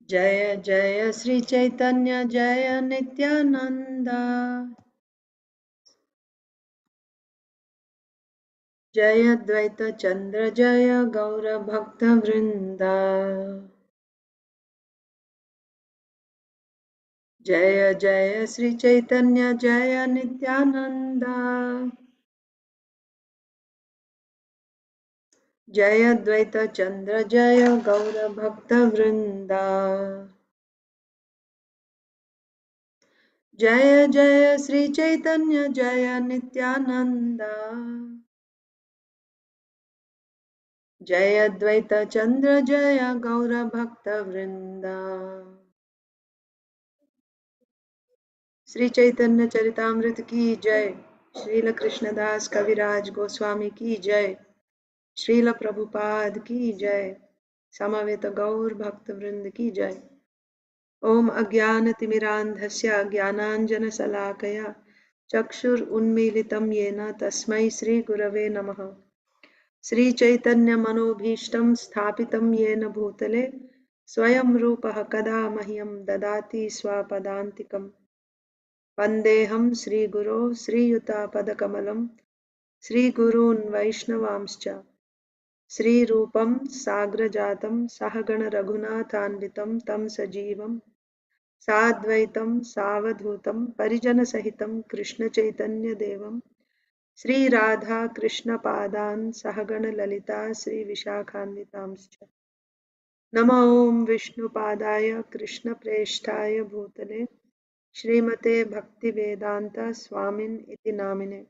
जय जय श्री चैतन्य जय नित्यानंद जय अद्वैत चंद्र जय गौर भक्त वृंदा जय जय श्री चैतन्य जय नित्यानंद जय अद्वैत चंद्र जय गौर भक्त वृंदा जय जय श्री चैतन्य जय नित्यानंद जय अद्वैत चंद्र जय गौर भक्त वृंदा श्री चैतन्य चरितामृत की जय। श्रील कृष्णदास कविराज गोस्वामी की जय। श्रील प्रभुपाद की जय। समवेत गौर भक्त वृंद की जय। ओम अज्ञानतिमिरान्धस्य ज्ञानाञ्जनशलाकया चक्षुरुन्मीलितं येन तस्मै श्रीगुरवे नमः। श्रीचैतन्यमनोभीष्टं स्थापितं येन भूतले स्वयं रूपः कदा मह्यं ददाति स्वपदान्तिकम्। वन्देऽहं श्रीगुरो श्रीयुतापदकमलं श्रीगुरून् वैष्णवांश्च श्रीरूपं साग्रजातं सहगण रघुनाथान्वितं तं सजीवं साद्वैतं सावधूतं परिजनसहितं कृष्णचैतन्यदेवं श्रीराधा कृष्णपादान् सहगण ललिता श्रीविशाखान्वितांश्च। नमो ॐ विष्णुपादाय कृष्णप्रेष्ठाय भूतले श्रीमते भक्तिवेदांत स्वामिन् इति नामिने।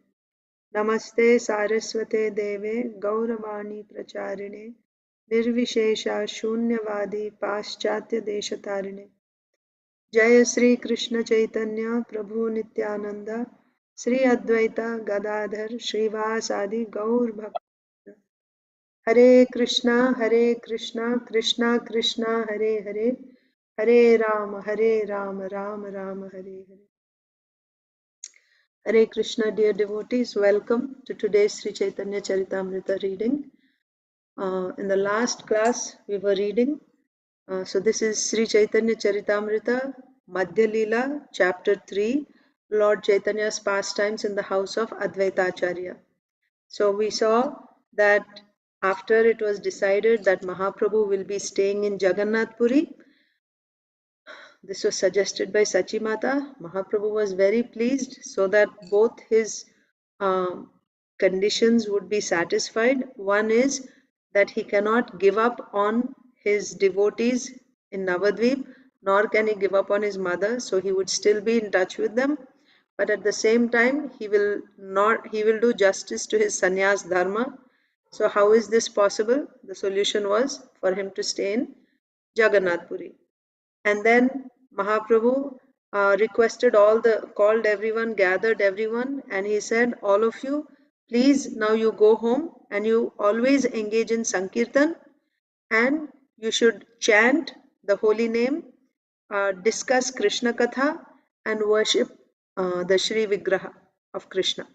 नमस्ते सारस्वते देवे गौरवाणी प्रचारिणे निर्विशेषा शून्यवादी पाश्चात्य देशतारिणे। जय श्री कृष्ण चैतन्य प्रभु नित्यानंद श्री अद्वैत गदाधर श्रीवासादि गौर भक्त। हरे Krishna Krishna Krishna Hare Hare Hare Ram Ram Ram Hare Hare. Hare Krishna, dear devotees, welcome to today's Sri Chaitanya Charitamrita reading. In the last class, we were reading, so this is Sri Chaitanya Charitamrita, Madhya Leela, chapter 3, Lord Chaitanya's pastimes in the house of Advaita Acharya. So we saw that after it was decided that Mahaprabhu will be staying in Jagannath Puri, this was suggested by Sachimata. Mahaprabhu was very pleased so that both his conditions would be satisfied. One is that he cannot give up on his devotees in Navadvip, nor can he give up on his mother, so he would still be in touch with them. But at the same time, he will do justice to his sannyas dharma. So how is this possible? The solution was for him to stay in Jagannath Puri. And then Mahaprabhu called everyone, gathered everyone, and he said, all of you, please now you go home and you always engage in Sankirtan and you should chant the holy name, discuss Krishna Katha and worship the Shri Vigraha of Krishna,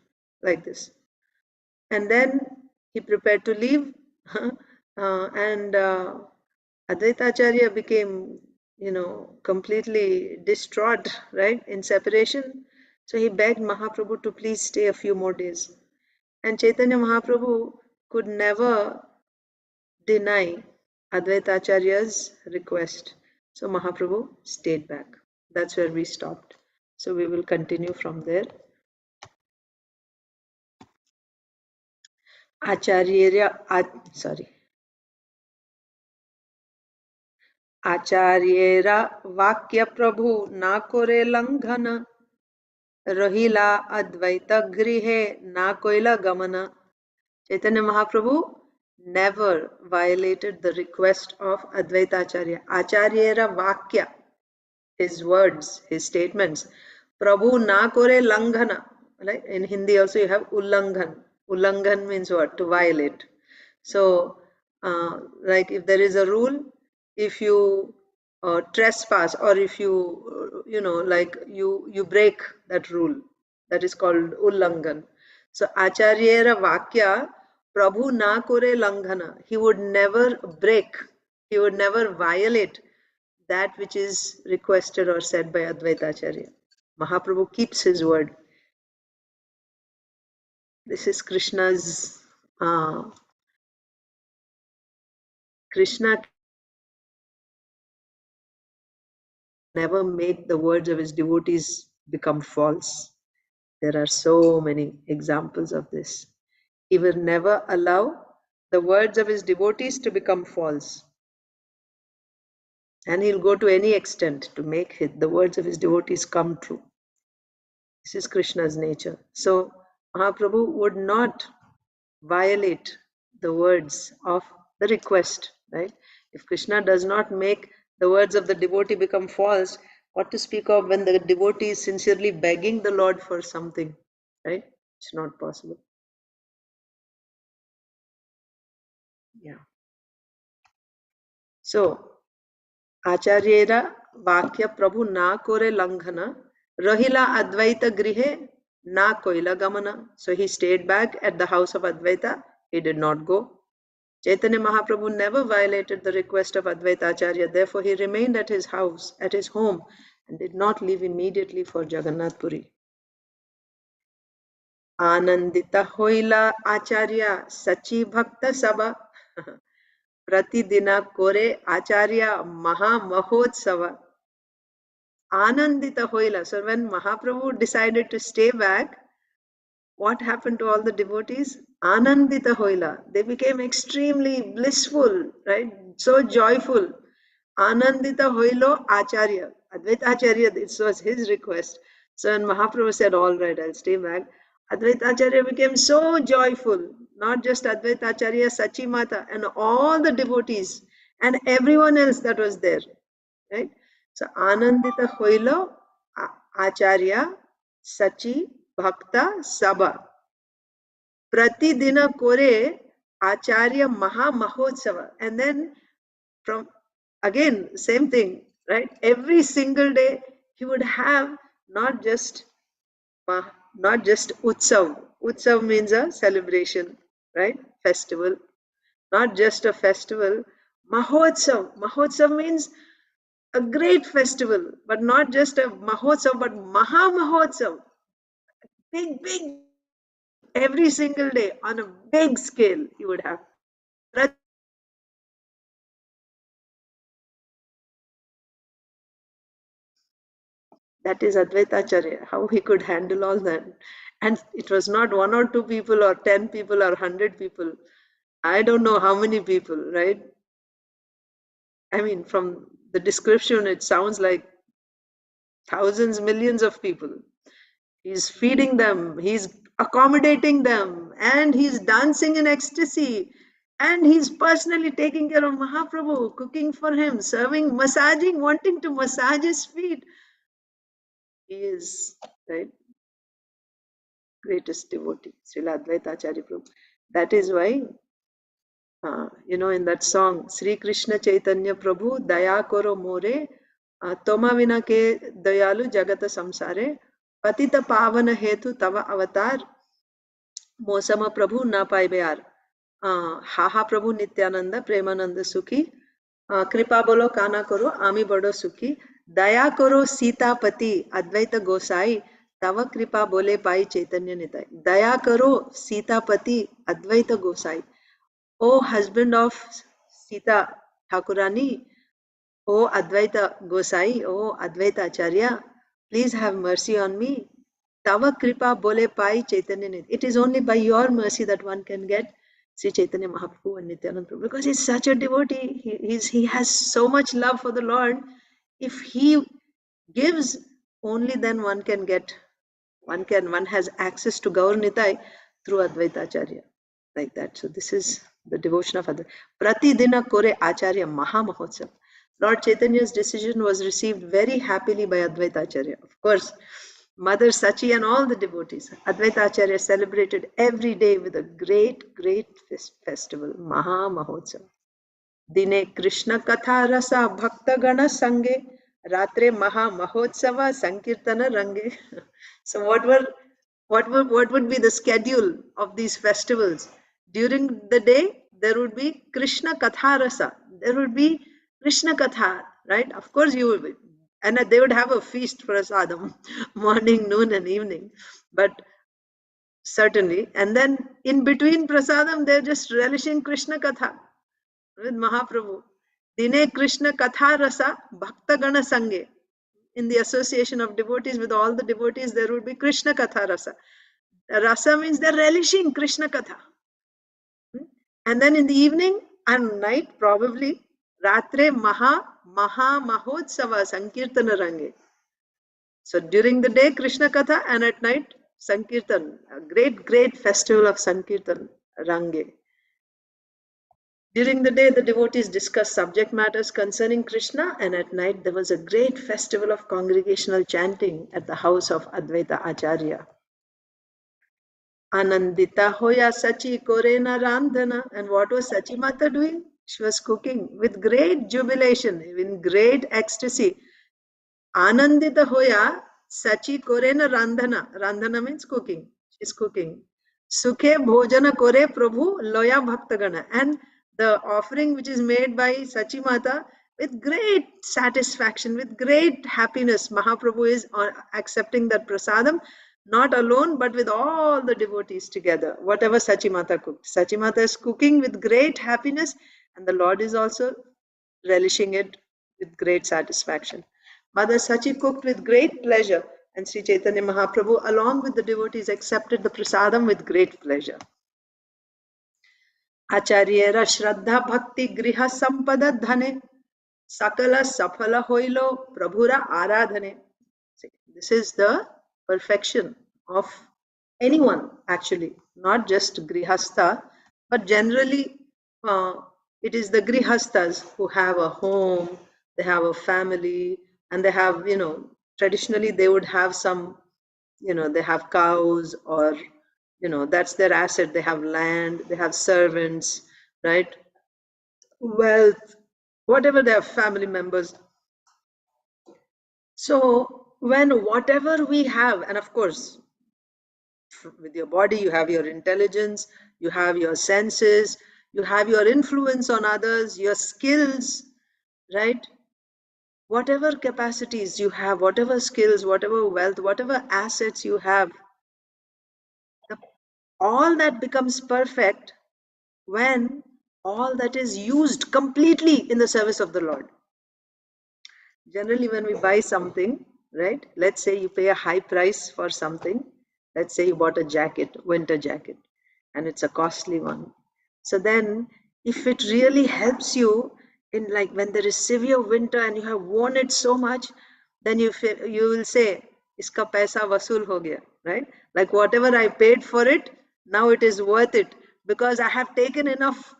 like this. And then he prepared to leave and Advaita Acharya became, completely distraught, right, in separation. So he begged Mahaprabhu to please stay a few more days. And Chaitanya Mahaprabhu could never deny Advaita Acharya's request. So Mahaprabhu stayed back. That's where we stopped. So we will continue from there. आचार्येरा वाक्य प्रभु ना कोरे लंघन रहिला अद्वैत गृहे ना कोइला गमन. Chaitanya Mahaprabhu never violated the request of Advaita Acharya. Acharyera Vakya, his words, his statements. Prabhu na kore langhana. Like in Hindi also you have ullanghan. Ullanghan means what? To violate. So, like if there is a rule, if you trespass or if you, you break that rule, that is called ullanghan. So, Acharyera Vakya, Prabhu na kore langhana. He would never break, he would never violate that which is requested or said by Advaita Acharya. Mahaprabhu keeps his word. This is Krishna's, Krishna never make the words of his devotees become false. There are so many examples of this. He will never allow the words of his devotees to become false. And he'll go to any extent to make the words of his devotees come true. This is Krishna's nature. So Mahaprabhu would not violate the words of the request, right? If Krishna does not make the words of the devotee become false, what to speak of when the devotee is sincerely begging the Lord for something, right? It's not possible. Yeah. So, Acharyera Vakya Prabhu na kore langhana, Rahila Advaita Grihe na koila gamana. So he stayed back at the house of Advaita, he did not go. Chaitanya Mahaprabhu never violated the request of Advaita Acharya, therefore he remained at his house, at his home, and did not leave immediately for Jagannath Puri. Anandita hoila Acharya Sachi Bhakta Sabha Pratidina Kore Acharya Maha Mahotsava. Anandita hoila. So when Mahaprabhu decided to stay back, what happened to all the devotees? Anandita hoila. They became extremely blissful, right? So joyful. Anandita hoilo Acharya. Advaita Acharya, this was his request. So when Mahaprabhu said, all right, I'll stay back, Advaita Acharya became so joyful. Not just Advaita Acharya, Sachi Mata, and all the devotees, and everyone else that was there, right? So Anandita hoilo Acharya, Sachi, Bhakta, Sabha. Pratidina kore Acharya Maha Mahotsava. And then from again, same thing, right? Every single day he would have not just Utsav. Utsav means a celebration, right? Festival. Not just a festival. Mahotsav. Mahotsav means a great festival, but not just a Mahotsav, but Maha Mahotsav. Big, big, every single day on a big scale you would have. That is Advaita Acharya, how he could handle all that. And it was not one or two people or 10 people or 100 people. I don't know how many people, right? I mean, from the description, it sounds like thousands, millions of people. He's feeding them, he's accommodating them, and he's dancing in ecstasy. And he's personally taking care of Mahaprabhu, cooking for him, serving, massaging, wanting to massage his feet. He is, right, greatest devotee, Srila Advaita Acharya Prabhu. That is why, in that song, Sri Krishna Chaitanya Prabhu, Daya Koro More, Toma Vina Ke Dayalu Jagata Samsare, Patita Pavana Hetu Tava Avatar, Mosama Prabhu Na Pai Bear, Haha Prabhu Nityananda, Premananda Sukhi, Kripa Bolo Kana Koro, Ami Bado Sukhi, Daya Koro Sitapati, Advaita Gosai, Tava Kripa Bole Pai Chaitanya Nitai. Daya Karo Sitapati, Advaita Gosai. O husband of Sita Thakurani, O Advaita Gosai, O Advaita Acharya, please have mercy on me. Tava Kripa Bole Pai Chaitanya Nitai. It is only by your mercy that one can get Sri Chaitanya Mahaprabhu and Nityananda Prabhu, because he's such a devotee. He has so much love for the Lord. If he gives, only then one can get, one has access to Gaur Nitai through Advaita Acharya, like that. So this is the devotion of Advaita. Pratidina Kore Acharya Maha Mahotsav. Lord Chaitanya's decision was received very happily by Advaita Acharya. Of course, Mother Sachi and all the devotees. Advaita Acharya celebrated every day with a great, great festival, Maha Mahotsav. Dine Krishna Katha Rasa Bhakta Gana Sange, Ratre Maha Mahotsava Sankirtana Range. So what would be the schedule of these festivals? During the day, there would be Krishna Katha Rasa. There would be Krishna Katha, right? Of course you will be. And they would have a feast prasadam, morning, noon, and evening. But certainly. And then in between prasadam, they're just relishing Krishna Katha with Mahaprabhu. Dine Krishna Katha Rasa Bhakta Gana Sange. In the association of devotees with all the devotees, there would be Krishna Katha Rasa. Rasa means they're relishing Krishna Katha. And then in the evening and night, probably, Ratre Maha Mahotsava Sankirtana Range. So during the day, Krishna Katha, and at night, Sankirtan, a great festival of Sankirtan Range. During the day, the devotees discuss subject matters concerning Krishna, and at night, there was a great festival of congregational chanting at the house of Advaita Acharya. Anandita hoya Sachi Korena Randhana. And what was Sachi Mata doing? She was cooking with great jubilation, in great ecstasy. Anandita hoya Sachi Korena Randhana. Randhana means cooking. She's cooking. Sukhe Bhojana Kore Prabhu Loya Bhaktagana. And the offering which is made by Sachi Mata, with great satisfaction, with great happiness, Mahaprabhu is accepting that prasadam, not alone, but with all the devotees together, whatever Sachi Mata cooked. Sachi Mata is cooking with great happiness, and the Lord is also relishing it with great satisfaction. Mother Sachi cooked with great pleasure, and Sri Chaitanya Mahaprabhu, along with the devotees, accepted the prasadam with great pleasure. Acharyera Shraddha Bhakti Griha Sampada Dhane Sakala Safala Hoilo Prabhura Aradhane. This is the perfection of anyone, actually, not just Grihastha, but generally it is the Grihasthas who have a home, they have a family, and they have, traditionally they would have some, they have cows, or that's their asset. They have land, they have servants, right? Wealth, whatever, they have family members. So when whatever we have, and of course, with your body, you have your intelligence, you have your senses, you have your influence on others, your skills, right? Whatever capacities you have, whatever skills, whatever wealth, whatever assets you have, all that becomes perfect when all that is used completely in the service of the Lord. Generally, when we buy something, right? Let's say you pay a high price for something. Let's say you bought a jacket, winter jacket, and it's a costly one. So then, if it really helps you in, like, when there is severe winter and you have worn it so much, then you will say, "Iska paisa vasool ho gaya," right? Like, whatever I paid for it, now it is worth it because I have taken enough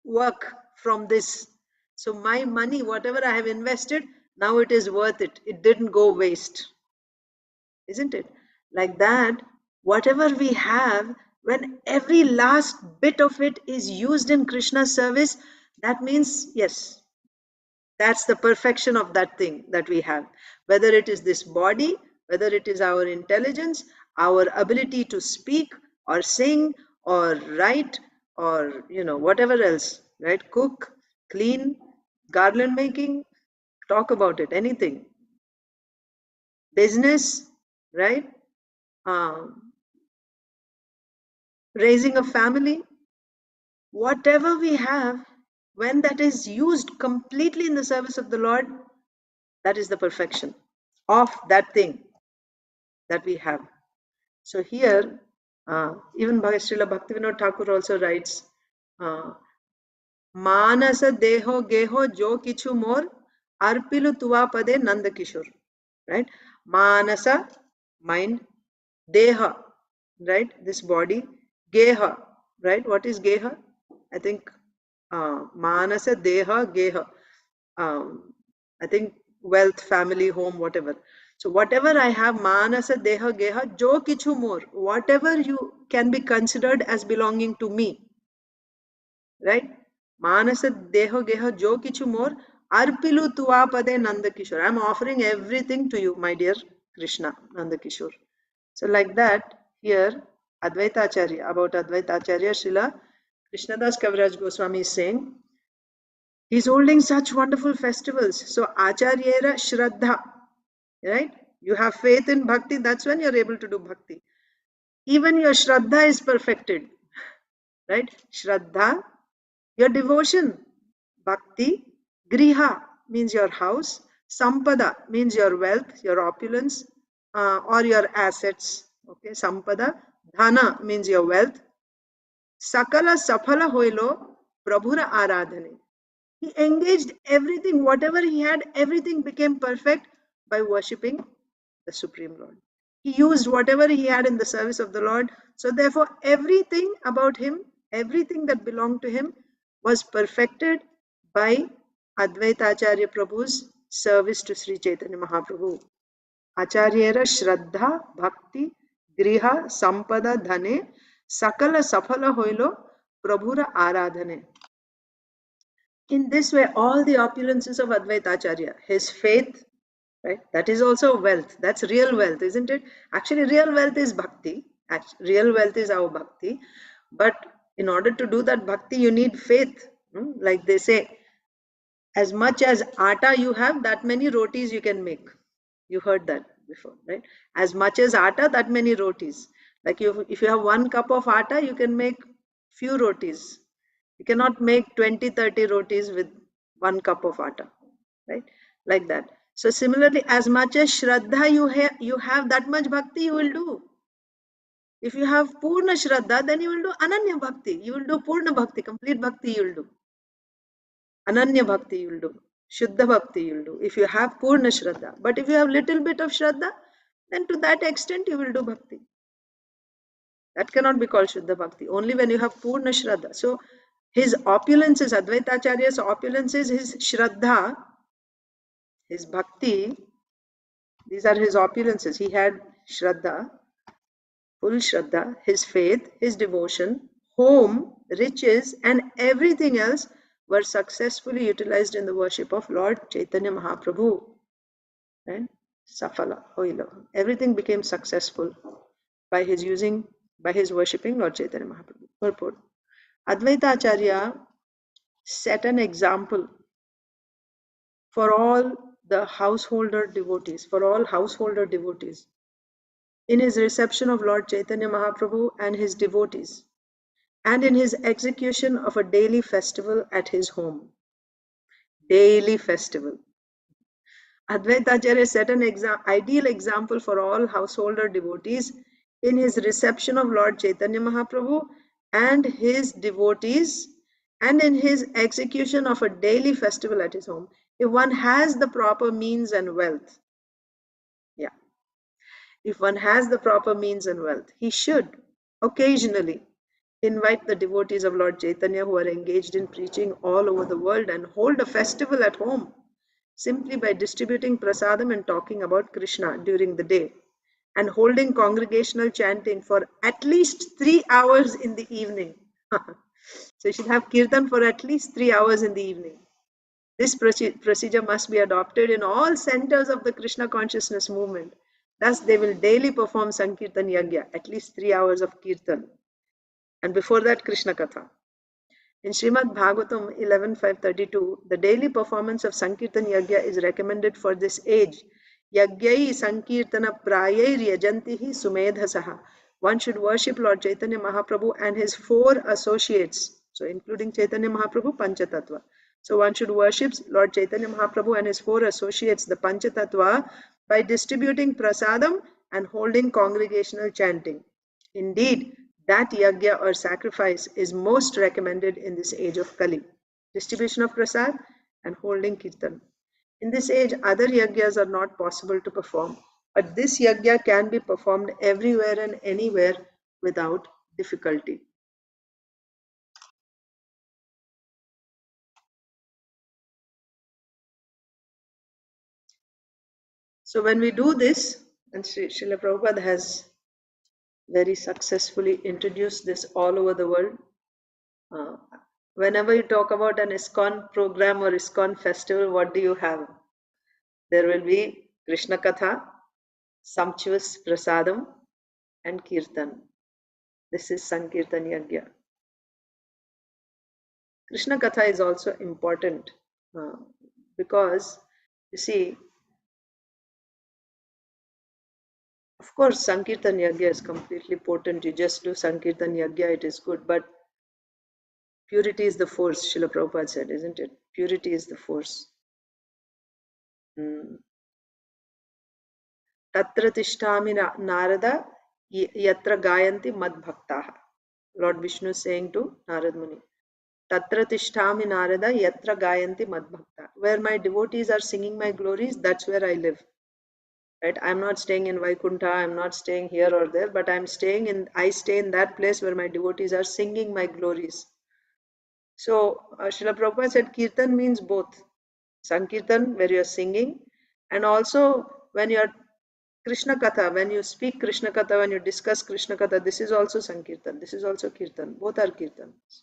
work from this. So my money, whatever I have invested, now it is worth it. It didn't go waste. Isn't it? Like that, whatever we have, when every last bit of it is used in Krishna's service, that means, yes, that's the perfection of that thing that we have. Whether it is this body, whether it is our intelligence, our ability to speak or sing or write, or whatever else, right? Cook, clean, garland making, talk about it, anything. Business, right? Raising a family, whatever we have, when that is used completely in the service of the Lord, that is the perfection of that thing that we have. So here, even Srila Bhaktivinoda Thakur also writes, Manasa deho geho jo kichu mor arpilu tuva pade nanda kishore. Right? Manasa, mind, deha, right? This body, geha, right? What is geha? I think manasa, deha, geha. I think wealth, family, home, whatever. So whatever I have, manasa, deha, geha, jo kichu more, whatever you can be considered as belonging to me, right? Manasa, deha, geha, jo kichu more, arpilu tuva pade nanda kishore. I'm offering everything to you, my dear Krishna, Nanda Kishore. So like that, here, Advaita Acharya, about Advaita Acharya, Srila Krishnadas Kaviraj Goswami is saying, He's holding such wonderful festivals. So Acharyera Shraddha, right? You have faith in bhakti, that's when you're able to do bhakti. Even your Shraddha is perfected, right? Shraddha, your devotion. Bhakti, Griha means your house. Sampada means your wealth, your opulence, or your assets. Okay, Sampada. Dhana means your wealth. Sakala Safala Hoilo, Prabhura Aradhane. He engaged everything, whatever he had, everything became perfect by worshipping the Supreme Lord. He used whatever he had in the service of the Lord. So, therefore, everything about him, everything that belonged to him, was perfected by Advaita Acharya Prabhu's service to Sri Chaitanya Mahaprabhu. Acharyera Shraddha, Bhakti, Griha, Sampada, Dhane, Sakala Safala Hoilo, Prabhura Aradhane. In this way, all the opulences of Advaita Acharya, his faith, right? That is also wealth. That's real wealth, isn't it? Actually, real wealth is bhakti. Real wealth is our bhakti. But in order to do that bhakti, you need faith. Like they say, as much as atta you have, that many rotis you can make. You heard that before, right? As much as atta, that many rotis. Like if you have 1 cup of atta, you can make few rotis. You cannot make 20, 30 rotis with 1 cup of atta, right? Like that. So similarly, as much as Shraddha you have, that much bhakti you will do. If you have Purna Shraddha, then you will do Ananya Bhakti. You will do Purna Bhakti, complete Bhakti you will do. Ananya Bhakti you will do. Shuddha Bhakti you will do. If you have Purna Shraddha. But if you have little bit of Shraddha, then to that extent you will do Bhakti. That cannot be called Shuddha Bhakti. Only when you have Purna Shraddha. So his opulences, Advaita Acharya's opulences, his Shraddha, his Bhakti, these are his opulences. He had Shraddha, full Shraddha, his faith, his devotion, home, riches, and everything else were successfully utilized in the worship of Lord Chaitanya Mahaprabhu. Right? Safala, Hoila. Everything became successful by his worshipping Lord Chaitanya Mahaprabhu. Purport. Advaita Acharya set an example for all the householder devotees, in his reception of Lord Chaitanya Mahaprabhu and his devotees, and in his execution of a daily festival at his home. Daily festival. Advaita Acharya set an ideal example for all householder devotees in his reception of Lord Chaitanya Mahaprabhu and his devotees, and in his execution of a daily festival at his home. If one has the proper means and wealth, yeah, if one has the proper means and wealth, he should occasionally invite the devotees of Lord Chaitanya who are engaged in preaching all over the world and hold a festival at home simply by distributing prasadam and talking about Krishna during the day and holding congregational chanting for at least 3 hours in the evening. So you should have kirtan for at least 3 hours in the evening. This procedure must be adopted in all centers of the Krishna consciousness movement. Thus, they will daily perform Sankirtan Yagya, at least 3 hours of Kirtan. And before that, Krishna Katha. In Srimad Bhagavatam 11.532, the daily performance of Sankirtan Yagya is recommended for this age. Yagyai Sankirtana Prayair Yajantihi Sumedhasaha. One should worship Lord Chaitanya Mahaprabhu and his 4 associates. So including Chaitanya Mahaprabhu, Panchatattva. So one should worship Lord Chaitanya Mahaprabhu and his 4 associates, the Panchatattva, by distributing prasadam and holding congregational chanting. Indeed, that yagya or sacrifice is most recommended in this age of Kali. Distribution of prasad and holding kirtan. In this age, other yagyas are not possible to perform, but this yagya can be performed everywhere and anywhere without difficulty. So when we do this, and Srila Prabhupada has very successfully introduced this all over the world, whenever you talk about an ISKCON program or ISKCON festival, what do you have? There will be Krishna Katha, sumptuous prasadam, and kirtan. This is Sankirtan Yagya. Krishna Katha is also important because you see, of course, Sankirtan Yagya is completely potent. You just do Sankirtan Yagya, it is good, but purity is the force, Srila Prabhupada said, isn't it? Purity is the force. Tatra tishtami Narada yatra gayanti mad bhaktaha. Lord Vishnu is saying to Narad Muni. Tatra tishtami Narada yatra gayanti mad bhakta. Where my devotees are singing my glories, that's where I live. Right? I'm not staying in Vaikuntha, I'm not staying here or there, but I stay in that place where my devotees are singing my glories. So Srila Prabhupada said Kirtan means both. Sankirtan, where you're singing, and also when you're Krishna Katha, when you speak Krishna Katha, when you discuss Krishna Katha, this is also Sankirtan, this is also Kirtan. Both are Kirtans.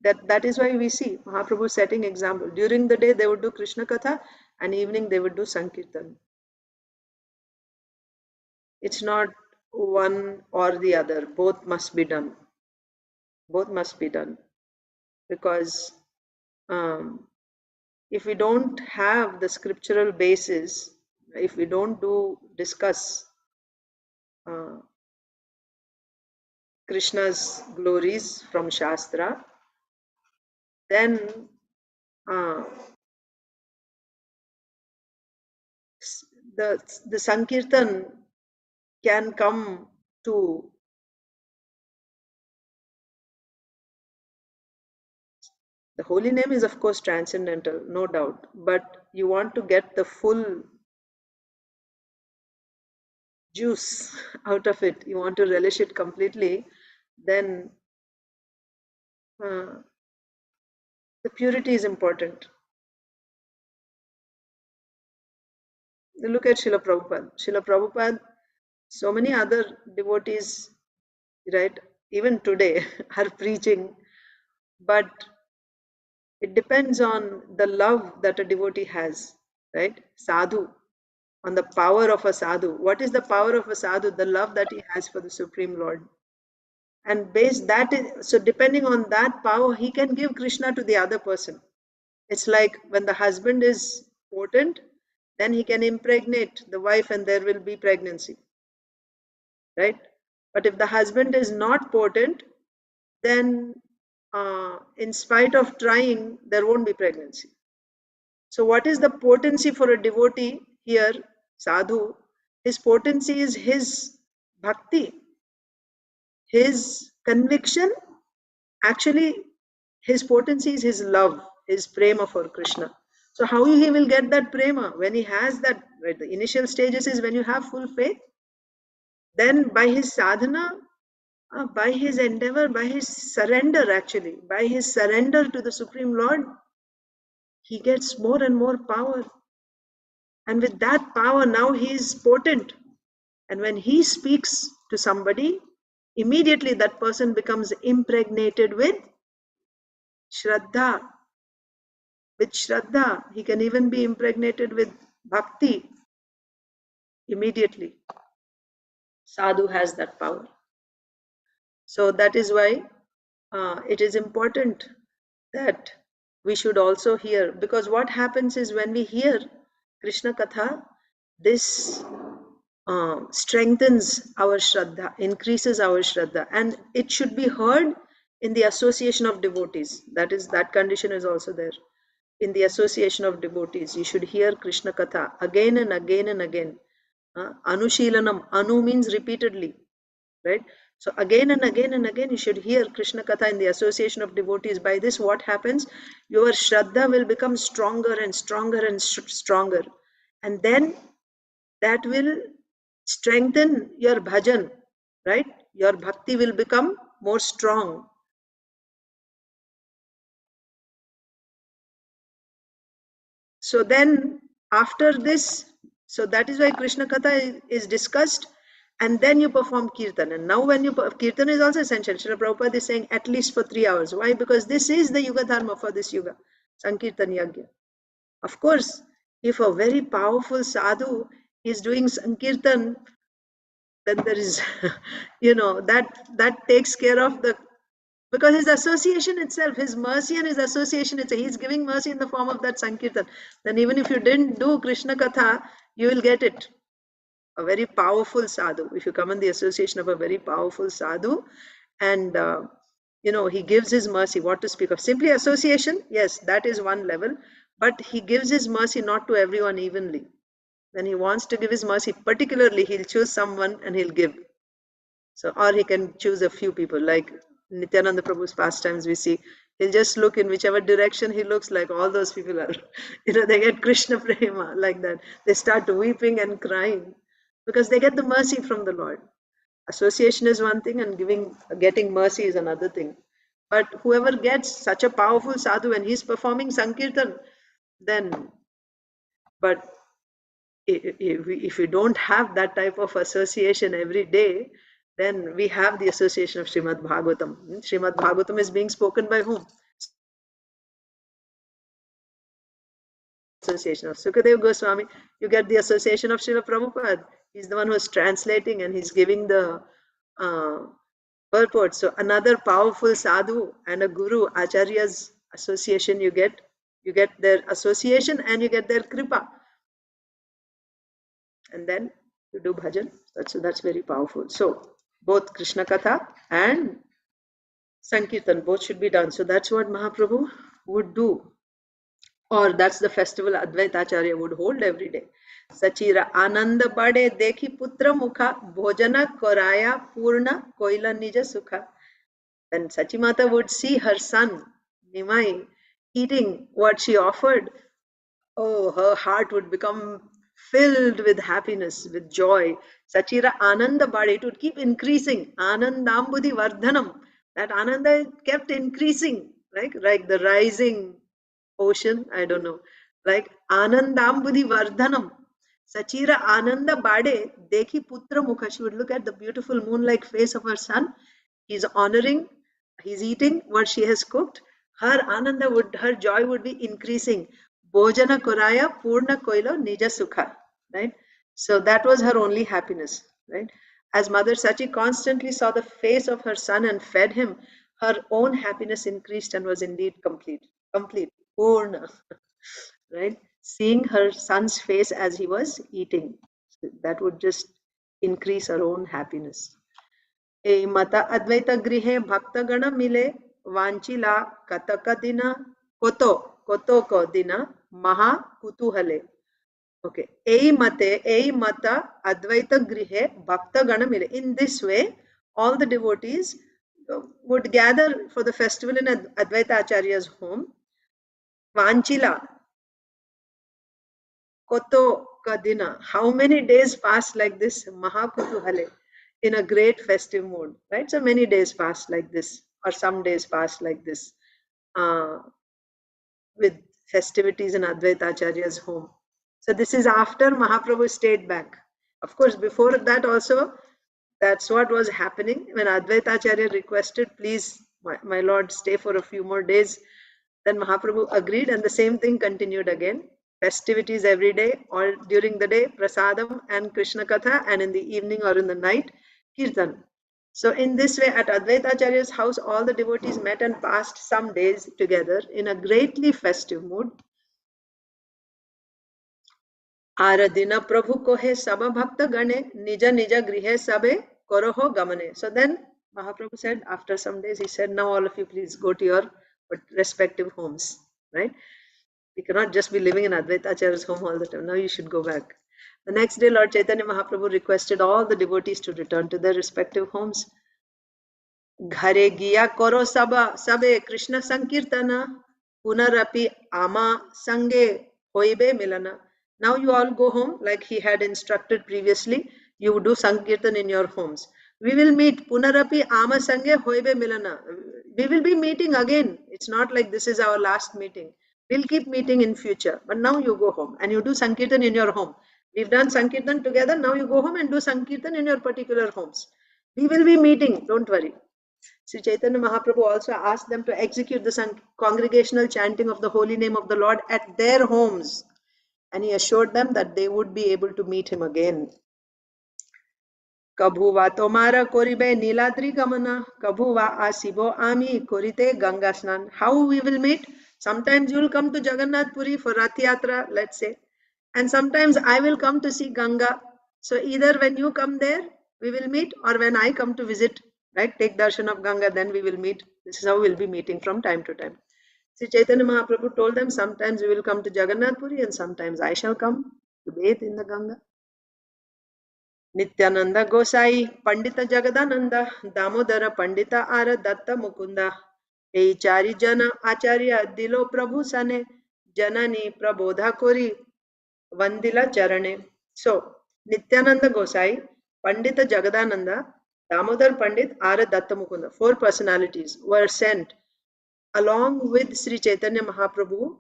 That is why we see Mahaprabhu setting example. During the day they would do Krishna Katha, and evening they would do Sankirtan. It's not one or the other. Both must be done. Both must be done. Because if we don't have the scriptural basis, if we don't discuss Krishna's glories from Shastra, then the Sankirtan can come to the holy name is of course transcendental, no doubt, but you want to get the full juice out of it, you want to relish it completely, then the purity is important. Look at Srila Prabhupada. Srila Prabhupada, so many other devotees, right, even today are preaching, but it depends on the love that a devotee has, right? Sadhu, on the power of a sadhu. What is the power of a sadhu? The love that he has for the Supreme Lord. And based that is, so depending on that power, he can give Krishna to the other person. It's like when the husband is potent, then he can impregnate the wife and there will be pregnancy. Right? But if the husband is not potent, then in spite of trying, there won't be pregnancy. So what is the potency for a devotee here, sadhu? His potency is his bhakti, his conviction. Actually, his potency is his love, his prema for Krishna. So how he will get that prema? When he has that, right, the initial stages is when you have full faith. Then by his sadhana, by his endeavor, by his surrender actually, by his surrender to the Supreme Lord, he gets more and more power. And with that power, now he is potent. And when he speaks to somebody, immediately that person becomes impregnated with Shraddha. With Shraddha, he can even be impregnated with Bhakti immediately. Sadhu has that power. So that is why it is important that we should also hear, because what happens is when we hear Krishna Katha, this strengthens our Shraddha, increases our Shraddha, and it should be heard in the association of devotees. That condition is also there. In the association of devotees, you should hear Krishna Katha again and again and again. Anushilanam, anu means repeatedly, right? So again and again and again, you should hear Krishna Katha in the association of devotees. By this, what happens? Your Shraddha will become stronger and stronger and stronger. And then that will strengthen your bhajan, right? Your bhakti will become more strong. So then after this, so that is why Krishna Katha is discussed, and then you perform Kirtan. And now when you Kirtan is also essential. Srila Prabhupada is saying at least for 3 hours. Why? Because this is the Yuga Dharma for this Yuga, Sankirtan Yagya. Of course, if a very powerful sadhu is doing Sankirtan, then there is, that takes care of the Because his association itself, his mercy and his association itself, he's giving mercy in the form of that Sankirtan. Then even if you didn't do Krishna Katha, you will get it. A very powerful sadhu. If you come in the association of a very powerful sadhu, and he gives his mercy, what to speak of? Simply association, yes, that is one level, but he gives his mercy not to everyone evenly. When he wants to give his mercy, particularly, he'll choose someone and he'll give. So, or he can choose a few people, like Nityananda Prabhu's pastimes, we see he'll just look in whichever direction he looks, like all those people are, they get Krishna prema like that. They start weeping and crying because they get the mercy from the Lord. Association is one thing, and getting mercy is another thing. But whoever gets such a powerful sadhu and he's performing Sankirtan, then, but if we don't have that type of association every day, then we have the association of Srimad Bhagavatam. Srimad Bhagavatam is being spoken by whom? Association of Sukadev Goswami. You get the association of Srila Prabhupada. He's the one who's translating and he's giving the purport. So another powerful sadhu and a guru, acharya's association, you get their association and you get their kripa. And then you do bhajan. That's very powerful. So both Krishna Katha and Sankirtan, both should be done. So that's what Mahaprabhu would do. Or that's the festival Advaita Acharya would hold every day. Sachira Ananda Bade Dekhi Putra Mukha Bhojana Koraya Purna Koila Nija Sukha. When Sachimata would see her son, Nimai, eating what she offered, oh, her heart would become filled with happiness, with joy. Sachira Ananda Bade, it would keep increasing. Anandambudhi Vardhanam. That Ananda kept increasing, like the rising ocean, I don't know, like Anandambudhi Vardhanam. Sachira Ananda Bade, Dekhi Putra Mukha. She would look at the beautiful moon-like face of her son. He's honoring, he's eating what she has cooked. Her joy would be increasing. Bhojana Koraya Purna Koilo Nija Sukha. Right? So that was her only happiness. Right? As Mother Sachi constantly saw the face of her son and fed him, her own happiness increased and was indeed complete. Purna. Right? Seeing her son's face as he was eating, that would just increase her own happiness. E mata advaita grihe bhakta gana mile vanchila kataka dina koto ko dina maha kutuhale. Okay. Ei mata advaita grihe bhakta gana mile. In this way, all the devotees would gather for the festival in Advaita Acharya's home. Vanchila Koto Kadina. How many days passed like this? Mahakutuhale. In a great festive mood. Right? So many days passed like this, or some days passed like this, with festivities in Advaita Acharya's home. So this is after Mahaprabhu stayed back. Of course, before that also, that's what was happening. When Advaita Acharya requested, please, my Lord, stay for a few more days, then Mahaprabhu agreed, and the same thing continued again. Festivities every day, or during the day, prasadam and Krishna Katha, and in the evening or in the night, Kirtan. So in this way, at Advaita Acharya's house, all the devotees met and passed some days together in a greatly festive mood. Aradina Prabhu kohe saba bhakta gane nija nija grihe sabe koroho gamane. So then Mahaprabhu said, after some days, he said, now all of you please go to your respective homes, right? You cannot just be living in Advaita Acharya's home all the time. Now you should go back. The next day, Lord Chaitanya Mahaprabhu requested all the devotees to return to their respective homes. Ghare giya koro sabe Krishna Sankirtana punarapi ama sange hoibe milana. Now you all go home like he had instructed previously. You do Sankirtan in your homes. We will meet punarapi ama sange hoibe milana. We will be meeting again. It's not like this is our last meeting. We'll keep meeting in future. But now you go home and you do Sankirtan in your home. We've done Sankirtan together. Now you go home and do Sankirtan in your particular homes. We will be meeting. Don't worry. Sri Chaitanya Mahaprabhu also asked them to execute the congregational chanting of the holy name of the Lord at their homes. And he assured them that they would be able to meet him again. Kabhuva tomara koribe niladri gamana, kabhuva asibo ami korite ganga snan. How we will meet? Sometimes you will come to Jagannath Puri for Rath Yatra, let's say, and sometimes I will come to see Ganga. So either when you come there, we will meet, or when I come to visit, right? Take darshan of Ganga, then we will meet. This is how we'll be meeting from time to time. Sri Chaitanya Mahaprabhu told them, sometimes we will come to Jagannath Puri and sometimes I shall come to bathe in the Ganga. Nityananda Gosai, Pandita Jagadananda, Damodara Pandita Ara Datta Mukunda, Ei Chari Jana Acharya Dilo Prabhu Sane, Janani Prabodha Kori, Vandila Charane. So, Nityananda Gosai, Pandita Jagadananda, Damodar Pandit, Ara Datta Mukunda, 4 personalities were sent along with Sri Chaitanya Mahaprabhu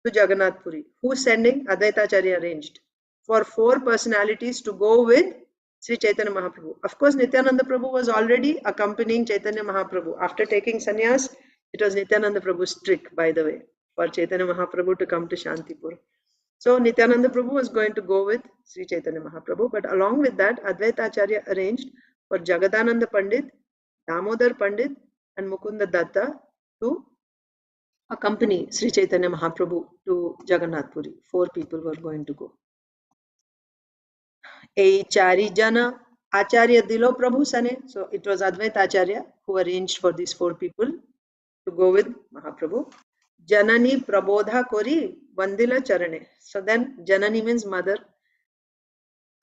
to Jagannath Puri. Who's sending? Advaitacharya arranged for 4 personalities to go with Sri Chaitanya Mahaprabhu. Of course, Nityananda Prabhu was already accompanying Chaitanya Mahaprabhu. After taking sannyas, it was Nityananda Prabhu's trick, by the way, for Chaitanya Mahaprabhu to come to Shantipur. So Nityananda Prabhu was going to go with Sri Chaitanya Mahaprabhu, but along with that, Advaitacharya arranged for Jagadananda Pandit, Damodar Pandit, and Mukunda Datta to accompany Sri Chaitanya Mahaprabhu to Jagannath Puri. 4 people were going to go. A Chari Jana Acharya Dilo Prabhu Sane. So it was Advaita Acharya who arranged for these 4 people to go with Mahaprabhu. Janani Prabodha Kori Vandila Charane. So then Janani means mother.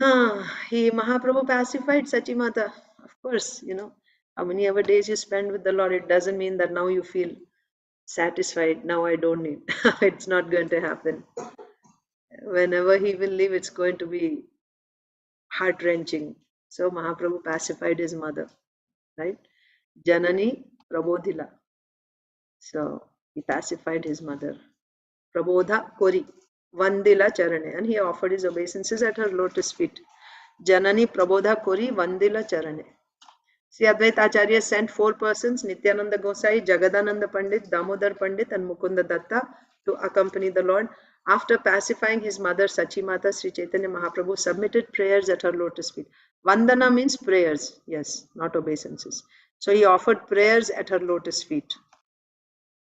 Mahaprabhu pacified Sachimata. Of course, how many ever days you spend with the Lord, it doesn't mean that now you feel satisfied, now I don't need. It's not going to happen. Whenever he will leave, it's going to be heart-wrenching. So Mahaprabhu pacified his mother, right? Janani Prabodhila. So he pacified his mother. Prabodha Kori Vandila Charane. And he offered his obeisances at her lotus feet. Janani Prabodha Kori Vandila Charane. Sri Advaita Acharya sent 4 persons, Nityananda Gosai, Jagadananda Pandit, Damodar Pandit, and Mukunda Datta to accompany the Lord. After pacifying his mother Sachimata, Sri Chaitanya Mahaprabhu submitted prayers at her lotus feet. Vandana means prayers, yes, not obeisances. So he offered prayers at her lotus feet.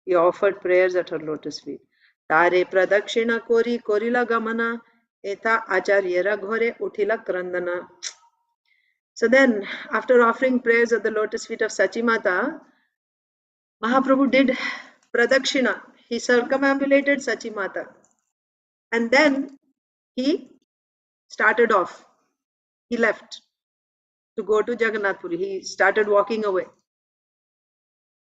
He offered prayers at her lotus feet. Tare pradakshina kori korila gamana, eta acharyera ghore utila krandana. So then, after offering prayers at the lotus feet of Sachimata, Mahaprabhu did pradakshina. He circumambulated Sachimata. And then he started off. He left to go to Jagannath Puri. He started walking away.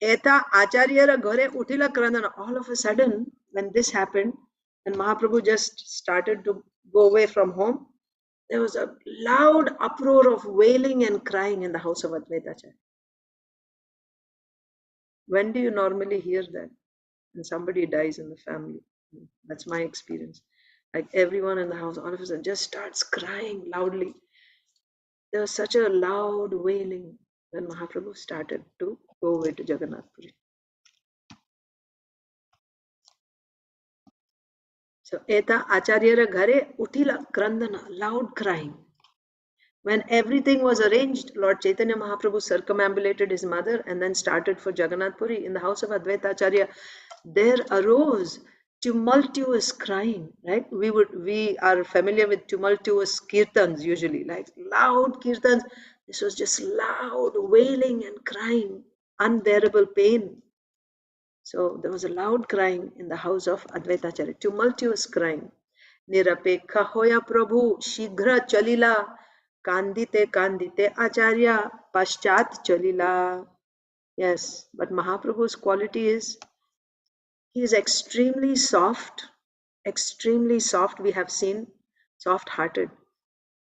Eta acharyara ghare utila krandana. All of a sudden, when this happened, and Mahaprabhu just started to go away from home, there was a loud uproar of wailing and crying in the house of Advaita Acharya. When do you normally hear that? When somebody dies in the family. That's my experience. Like everyone in the house all of a sudden just starts crying loudly. There was such a loud wailing when Mahaprabhu started to go away to Jagannath Puri. So, Eta Acharyara Ghare Utila Krandana, loud crying. When everything was arranged, Lord Chaitanya Mahaprabhu circumambulated his mother and then started for Jagannath Puri in the house of Advaita Acharya. There arose tumultuous crying, right? We are familiar with tumultuous kirtans usually, like loud kirtans. This was just loud wailing and crying, unbearable pain. So there was a loud crying in the house of Advaita Acharya, tumultuous crying. Nirapekha hoya Prabhu, shighra chalila, kandite kandite Acharya, paschat chalila. Yes, but Mahaprabhu's quality is, he is extremely soft, we have seen, soft-hearted.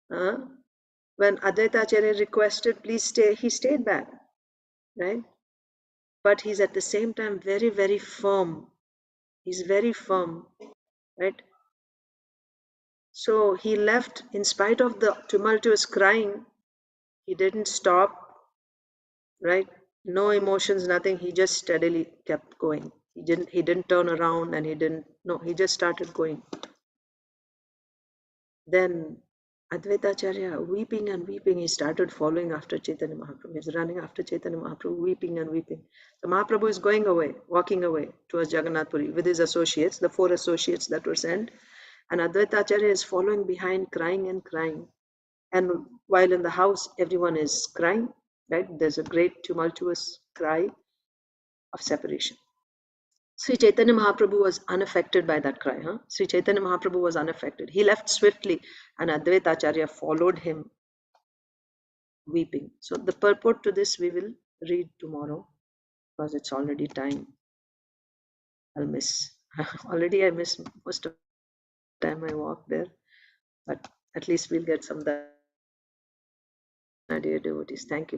When Advaita Acharya requested, please stay, he stayed back, right? But he's at the same time very, very firm. He's very firm, right? So he left in spite of the tumultuous crying. He didn't stop, right? No emotions, nothing. He just steadily kept going. He didn't turn around and he just started going. Then Advaitacharya, weeping and weeping, he started following after Chaitanya Mahaprabhu. He's running after Chaitanya Mahaprabhu, weeping and weeping. The Mahaprabhu is going away, walking away towards Jagannath Puri with his associates, the 4 associates that were sent. And Advaitacharya is following behind, crying and crying. And while in the house, everyone is crying, right? There's a great tumultuous cry of separation. Sri Chaitanya Mahaprabhu was unaffected by that cry. Sri Chaitanya Mahaprabhu was unaffected. He left swiftly, and Advaitacharya followed him, weeping. So the purport to this we will read tomorrow, because it's already time. I'll miss. Already I miss most of the time I walk there, but at least we'll get some dear devotees. Thank you.